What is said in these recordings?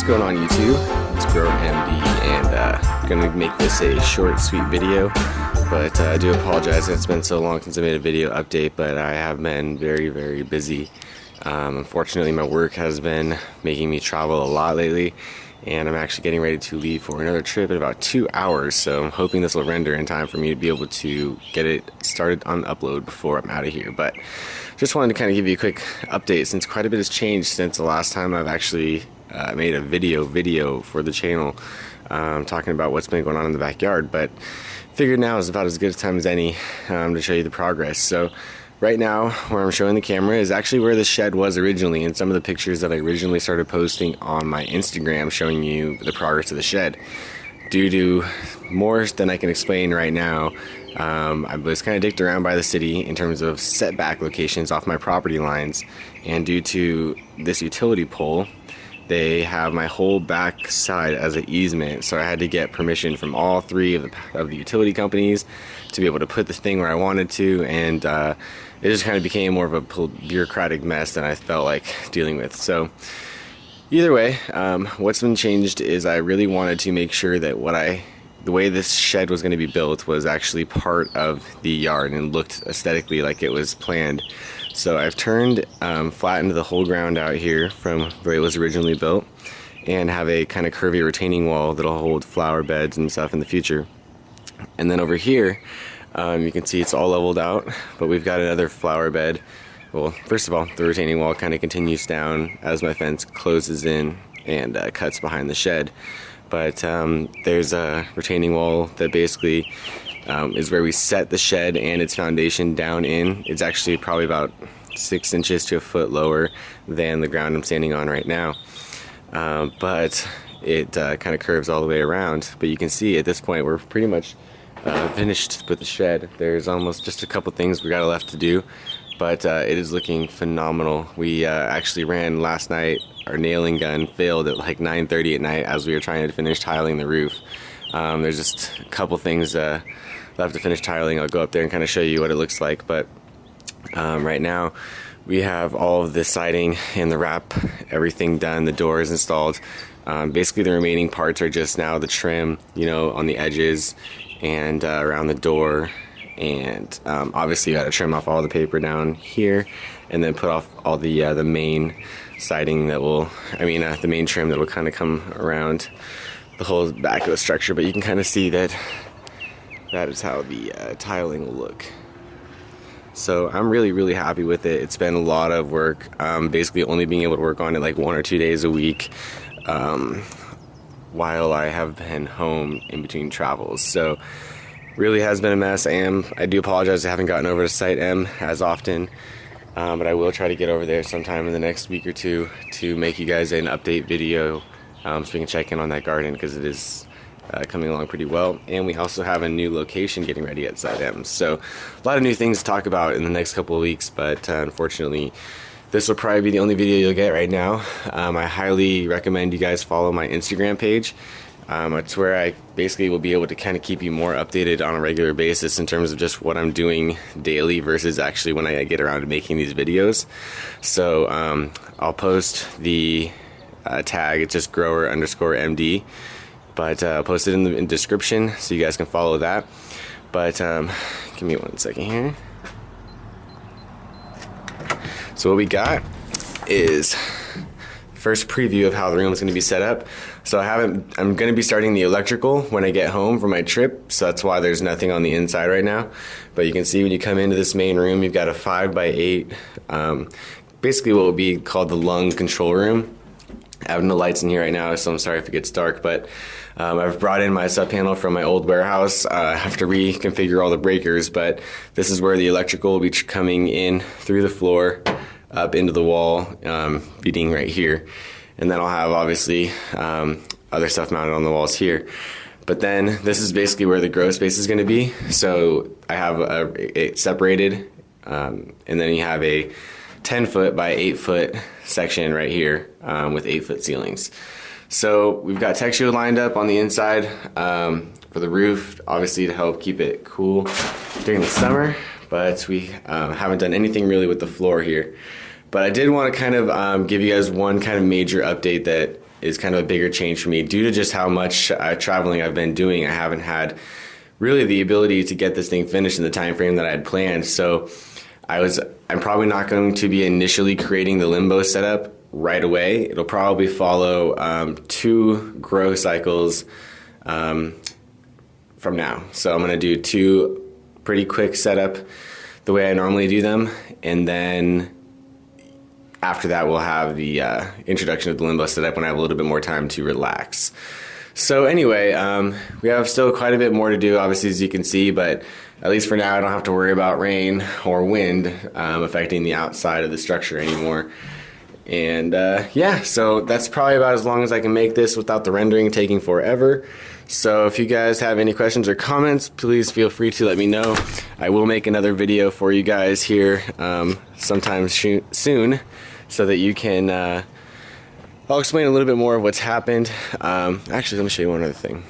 What's going on YouTube? It's GrowerMD, and I'm gonna make this a short, sweet video. But I do apologize, it's been so long since I made a video update, but I have been very, very busy. Unfortunately, my work has been making me travel a lot lately, and I'm actually getting ready to leave for another trip in about 2 hours, so I'm hoping this will render in time for me to be able to get it started on upload before I'm out of here. But just wanted to kind of give you a quick update, since quite a bit has changed since the last time I've actually made a video for the channel, talking about what's been going on in the backyard. But figured now is about as good a time as any to show you the progress. So right now, where I'm showing the camera is actually where the shed was originally, and some of the pictures that I originally started posting on my Instagram showing you the progress of the shed. Due to more than I can explain right now, I was kind of dicked around by the city in terms of setback locations off my property lines, and due to this utility pole, they have my whole back side as an easement, so I had to get permission from all three of the utility companies to be able to put the thing where I wanted to, and it just kind of became more of a bureaucratic mess than I felt like dealing with. So either way, what's been changed is I really wanted to make sure that the way this shed was going to be built was actually part of the yard and looked aesthetically like it was planned. So I've flattened the whole ground out here from where it was originally built, and have a kind of curvy retaining wall that'll hold flower beds and stuff in the future. And then over here, you can see it's all leveled out, but we've got another flower bed. Well, first of all, the retaining wall kind of continues down as my fence closes in and cuts behind the shed. But there's a retaining wall that basically is where we set the shed and its foundation down in. It's actually probably about 6 inches to a foot lower than the ground I'm standing on right now. But it kind of curves all the way around. But you can see at this point we're pretty much finished with the shed. There's almost just a couple things we got left to do, but it is looking phenomenal. We actually ran last night. Our nailing gun failed at like 9:30 at night as we were trying to finish tiling the roof. There's just a couple things left to finish tiling. I'll go up there and kind of show you what it looks like. But right now we have all of the siding and the wrap, everything done. The door is installed. Basically the remaining parts are just now the trim, on the edges and around the door. And obviously you got to trim off all the paper down here, and then put off all the main siding the main trim that will kind of come around the whole back of the structure. But you can kind of see that is how the tiling will look. So I'm really, really happy with it. It's been a lot of work, basically only being able to work on it like 1 or 2 days a week while I have been home in between travels. So really has been a mess. I do apologize I haven't gotten over to Site M as often, but I will try to get over there sometime in the next week or two to make you guys an update video, so we can check in on that garden, because it is coming along pretty well. And we also have a new location getting ready at Site M, so a lot of new things to talk about in the next couple of weeks. But unfortunately, this will probably be the only video you'll get right now. I highly recommend you guys follow my Instagram page. It's where I basically will be able to kind of keep you more updated on a regular basis in terms of just what I'm doing daily versus actually when I get around to making these videos. So I'll post the tag. It's just grower_MD, but I'll post it in the description so you guys can follow that. But give me 1 second here. So what we got is first preview of how the room is going to be set up. So I'm going to be starting the electrical when I get home from my trip, so that's why there's nothing on the inside right now. But you can see when you come into this main room, you've got a 5x8, basically what would be called the lung control room. I have no lights in here right now, so I'm sorry if it gets dark, but I've brought in my sub panel from my old warehouse. I have to reconfigure all the breakers, but this is where the electrical will be coming in through the floor up into the wall, feeding right here. And then I'll have obviously other stuff mounted on the walls here. But then this is basically where the grow space is going to be. So I have it separated, and then you have a 10-foot by 8-foot section right here with 8-foot ceilings. So we've got texture lined up on the inside for the roof, obviously to help keep it cool during the summer. But we haven't done anything really with the floor here. But I did want to kind of give you guys one kind of major update that is kind of a bigger change for me due to just how much traveling I've been doing. I haven't had really the ability to get this thing finished in the time frame that I had planned. So I'm probably not going to be initially creating the limbo setup right away. It'll probably follow 2 grow cycles from now. So I'm going to do 2 pretty quick setup the way I normally do them, and then after that we'll have the introduction of the limbo setup when I have a little bit more time to relax. So anyway, we have still quite a bit more to do, obviously, as you can see, but at least for now I don't have to worry about rain or wind affecting the outside of the structure anymore. And yeah, so that's probably about as long as I can make this without the rendering taking forever. So if you guys have any questions or comments, please feel free to let me know. I will make another video for you guys here sometime soon, so that you can, I'll explain a little bit more of what's happened. Actually, let me show you one other thing.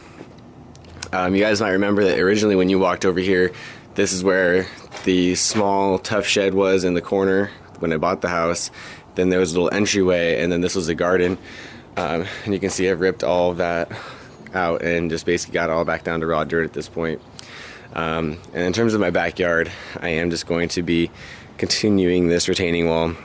You guys might remember that originally when you walked over here, this is where the small tough shed was in the corner when I bought the house. Then there was a little entryway, and then this was a garden. And you can see I've ripped all of that out and just basically got it all back down to raw dirt at this point. And in terms of my backyard, I am just going to be continuing this retaining wall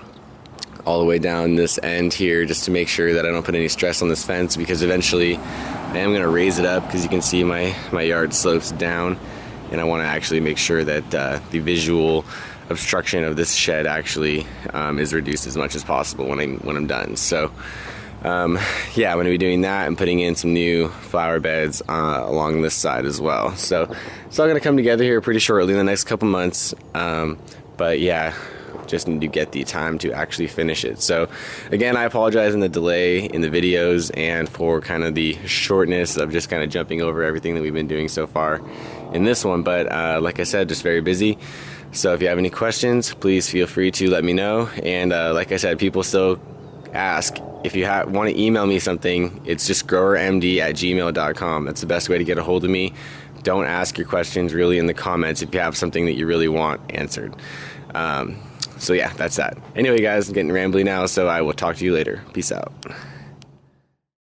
all the way down this end here, just to make sure that I don't put any stress on this fence, because eventually I am going to raise it up, because you can see my yard slopes down, and I want to actually make sure that the visual obstruction of this shed actually is reduced as much as possible when I'm done. So yeah, I'm going to be doing that and putting in some new flower beds along this side as well. So it's all going to come together here pretty shortly in the next couple months. But yeah, just need to get the time to actually finish it. So again, I apologize in the delay in the videos and for kind of the shortness of just kind of jumping over everything that we've been doing so far in this one. But like I said, just very busy. So if you have any questions, please feel free to let me know. And like I said, people still ask if you want to email me something. It's just GrowerMD@gmail.com. That's the best way to get a hold of me. Don't ask your questions really in the comments if you have something that you really want answered. So yeah, that's that. Anyway, guys, I'm getting rambly now, so I will talk to you later. Peace out.